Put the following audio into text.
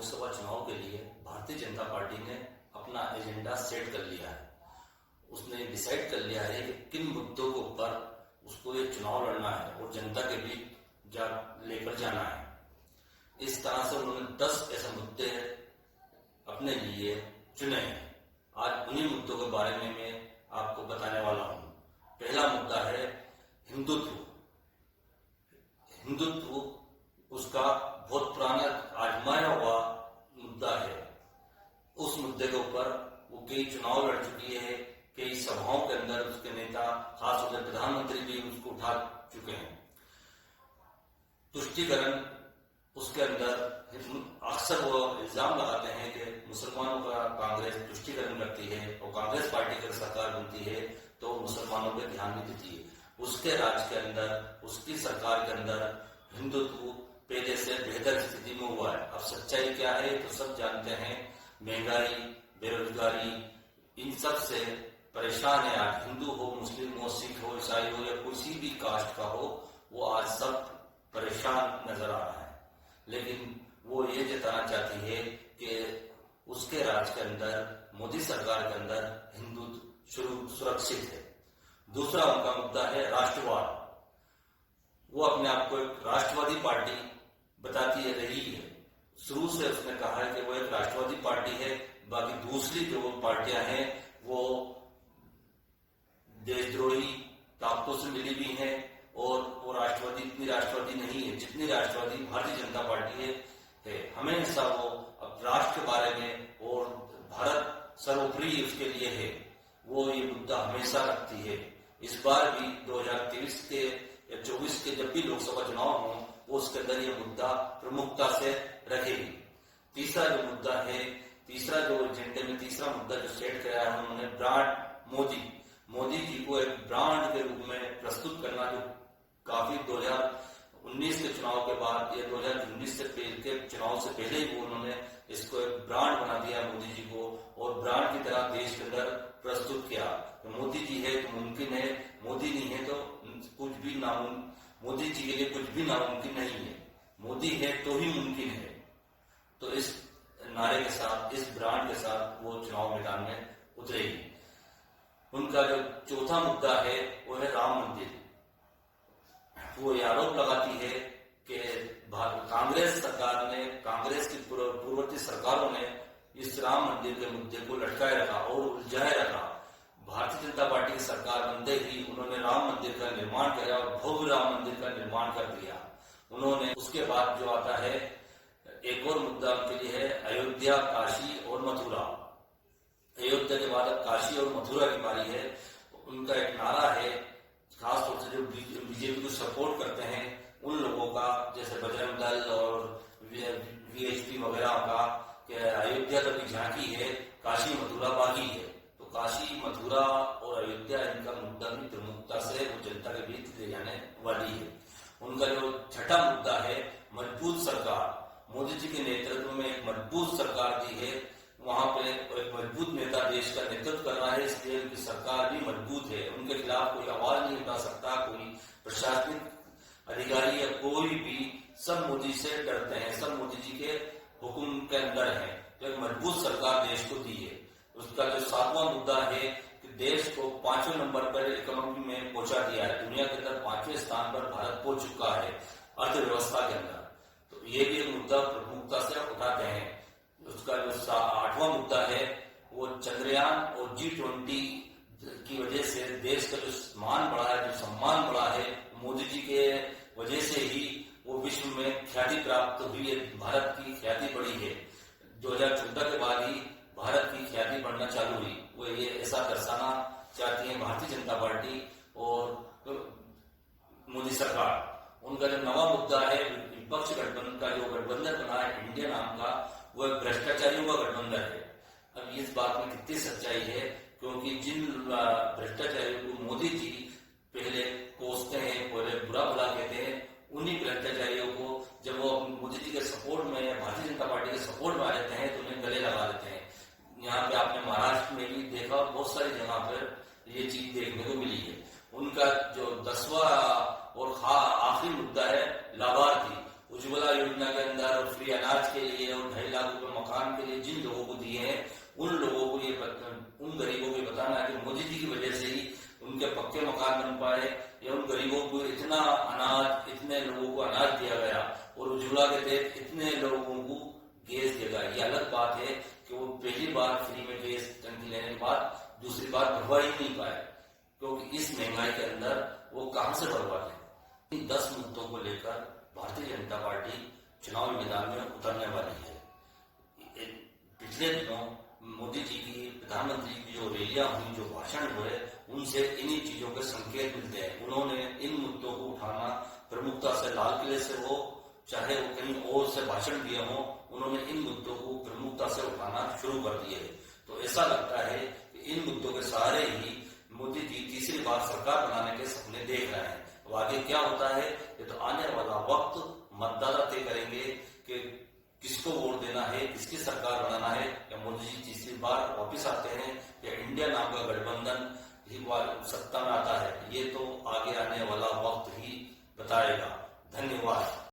लोकसभा चुनाव के लिए भारतीय जनता पार्टी ने अपना एजेंडा सेट कर लिया है। उसने डिसाइड कर लिया है कि किन मुद्दों के ऊपर उसको ये चुनाव लड़ना है और जनता के बीच लेकर जाना है। इस तरह से उन्होंने 10 ऐसे मुद्दे अपने लिए चुने हैं। आज उन्हीं मुद्दों के बारे में मैं आपको बताने वाला हूँ। पहला मुद्दा है हिंदुत्व। हिंदुत्व उसका बहुत पुराना आजमाया हुआ मुद्दा है। उस मुद्दे के ऊपर वो कई चुनाव लड़ चुकी है, कई सभाओं के अंदर उसके नेता, खासतौर से प्रधानमंत्री भी उसको उठा चुके हैं। तुष्टीकरण, उसके अंदर अक्सर वो इल्जाम लगाते हैं कि मुसलमानों का कांग्रेस तुष्टीकरण करती है और कांग्रेस पार्टी की सरकार बनती है तो मुसलमानों पर ध्यान नहीं देती है। उसके राज्य के अंदर, उसकी सरकार के अंदर हिंदुत्व पहले से बेहतर स्थिति में हुआ है। अब सच्चाई क्या है तो सब जानते हैं। महंगाई, बेरोजगारी, इन सब से परेशान है। आज हिंदू हो, मुस्लिम हो, सिख हो, ईसाई हो या किसी भी कास्ट का हो, वो आज सब परेशान नजर आ रहा है। लेकिन वो ये जताना चाहती है कि उसके राज्य के अंदर, मोदी सरकार के अंदर हिंदुत्व सुरक्षित है। दूसरा उनका मुद्दा है राष्ट्रवाद। वो अपने आप को एक राष्ट्रवादी पार्टी बताती रही है। शुरू से उसने कहा है कि वो एक राष्ट्रवादी पार्टी है। बाकी दूसरी जो पार्टियां हैं वो देशद्रोही ताकतों से मिली हुई हैं और वो राष्ट्रवादी इतनी राष्ट्रवादी नहीं है जितनी राष्ट्रवादी भारतीय जनता पार्टी है। हमेशा वो अब राष्ट्र के बारे में और भारत सर्वोपरि उसके लिए है, वो ये मुद्दा हमेशा रखती है। इस बार भी 2023 के या 24 के जब भी लोकसभा चुनाव हो, वो उसके अंदर ये मुद्दा प्रमुखता से रखेगी। तीसरा जो मुद्दा है, तीसरा जो एजेंडे में तीसरा मुद्दा जो सेट किया है उन्होंने, ब्रांड मोदी जी को एक ब्रांड के रूप में प्रस्तुत करना, जो काफी 2019 के चुनाव के बाद या 2019 से पहले के चुनाव से पहले ही वो उन्होंने इसको एक ब्रांड बना दिया मोदी जी को और ब्रांड की तरह देश के अंदर प्रस्तुत किया। तो मोदी जी है तो मुमकिन है, मोदी नहीं है तो कुछ भी नामुमकिन। मोदी जी के लिए कुछ भी नामुमकिन नहीं है, मोदी है तो ही मुमकिन है। तो इस नारे के साथ, इस ब्रांड के साथ वो चुनाव मैदान में उतरेगी। उनका जो चौथा मुद्दा है वो है राम मंदिर। वो ये आरोप लगाती है कि कांग्रेस सरकार ने, कांग्रेस की पूर्ववर्ती सरकारों ने इस राम मंदिर के मुद्दे को लटकाए रखा और उलझाए रखा। भारतीय जनता पार्टी की सरकार बनते ही उन्होंने राम मंदिर का निर्माण किया और भव्य राम मंदिर का निर्माण कर दिया उन्होंने। उसके बाद जो आता है एक और मुद्दा उनके लिए है अयोध्या, काशी और मथुरा। अयोध्या के बाद अब काशी और मथुरा की बारी है। उनका एक नारा है, खासतौर से जो बीजेपी को सपोर्ट करते हैं उन लोगों का, जैसे बजरंग दल और वीएचपी वगैरह का, कि अयोध्या तक की झांकी है, काशी मथुरा बागी है। तो काशी, मथुरा और अयोध्या, इनका मुद्दा भी प्रमुखता से वो जनता के बीच ले जाने वाली है। उनका जो छठा मुद्दा है मजबूत सरकार। मोदी जी के नेतृत्व में एक मजबूत सरकार दी है, वहां पे एक मजबूत नेता देश का नेतृत्व कर रहा है, इसलिए उनकी सरकार भी मजबूत है। उनके खिलाफ कोई आवाज नहीं उठा सकता, कोई प्रशासनिक अधिकारी या कोई भी, सब मोदी से डरते हैं, सब मोदी जी के हुक्म के अंदर है। तो एक मजबूत सरकार देश को दी है। उसका जो सातवां मुद्दा है कि देश को 5वें नंबर पर इकोनॉमी में पहुंचा दिया है। दुनिया के अंदर 5वें स्थान पर भारत पहुंच चुका है अर्थव्यवस्था के अंदर। तो ये भी एक मुद्दा प्रमुखता से उठाते हैं। उसका जो 8वां मुद्दा है वो चंद्रयान और G20 की वजह से देश का जो मान बढ़ा है, जो सम्मान बढ़ा है, मोदी जी के वजह से ही वो विश्व में ख्याति प्राप्त हुई है। भारत की ख्याति बढ़ी है। 2014 के बाद ही भारत की ख्याति बढ़ना चालू हुई। वो ये ऐसा दर्शाना चाहती है भारतीय जनता पार्टी और मोदी सरकार। उनका जो 9वां मुद्दा है विपक्ष गठबंधन का, जो गठबंधन बना है इंडिया नाम का, वो एक भ्रष्टाचारियों का गठबंधन है। अब इस बात में कितनी सच्चाई है, क्योंकि जिन भ्रष्टाचारियों को मोदी जी पहले कोसते हैं, पहले बुरा भला कहते हैं, उन्हीं भ्रष्टाचारियों को जब वो मोदी जी के सपोर्ट में या भारतीय जनता पार्टी के सपोर्ट में आ जाते हैं तो उन्हें गले लगा देते हैं। यहाँ पे आपने महाराष्ट्र में भी देखा, बहुत सारी जगह पर ये चीज देखने को मिली है। उनका जो 10वां और आखिरी मुद्दा है लाभार्थी। उज्ज्वला योजना के अंदर फ्री अनाज के लिए और 2.5 लाख उज्ज्वला के तहत इतने लोगों को गैस देगा। ये अलग बात है कि वो पहली बार फ्री में गैस टंकी लेने के बाद दूसरी बार भरवा ही नहीं पाए, क्योंकि इस महंगाई के अंदर वो कहां से भरवा लें। इन 10 मुद्दों को लेकर भारतीय जनता पार्टी चुनाव मैदान में उतरने वाली है। पिछले दिनों मोदी जी की, प्रधानमंत्री की जो रैलियां हुई, जो भाषण हुए, उनसे इन्हीं चीजों के संकेत मिलते हैं। उन्होंने इन मुद्दों को उठाना प्रमुखता से, लाल किले से हो चाहे वो कहीं और से भाषण दिए हों, उन्होंने इन मुद्दों को प्रमुखता से उठाना शुरू कर दिए। तो ऐसा लगता है कि इन मुद्दों के सहारे ही मोदी जी तीसरी बार सरकार बनाने के सपने देख रहे हैं। अब आगे क्या होता है, ये तो आने वाला वक्त मतदाता तय करेंगे कि किसको वोट देना है, किसकी सरकार बनाना है, या मोदी जी तीसरी बार वापिस आते हैं, या इंडिया नाम का गठबंधन ही सत्ता में आता है। ये तो आगे आने वाला वक्त ही बताएगा। धन्यवाद।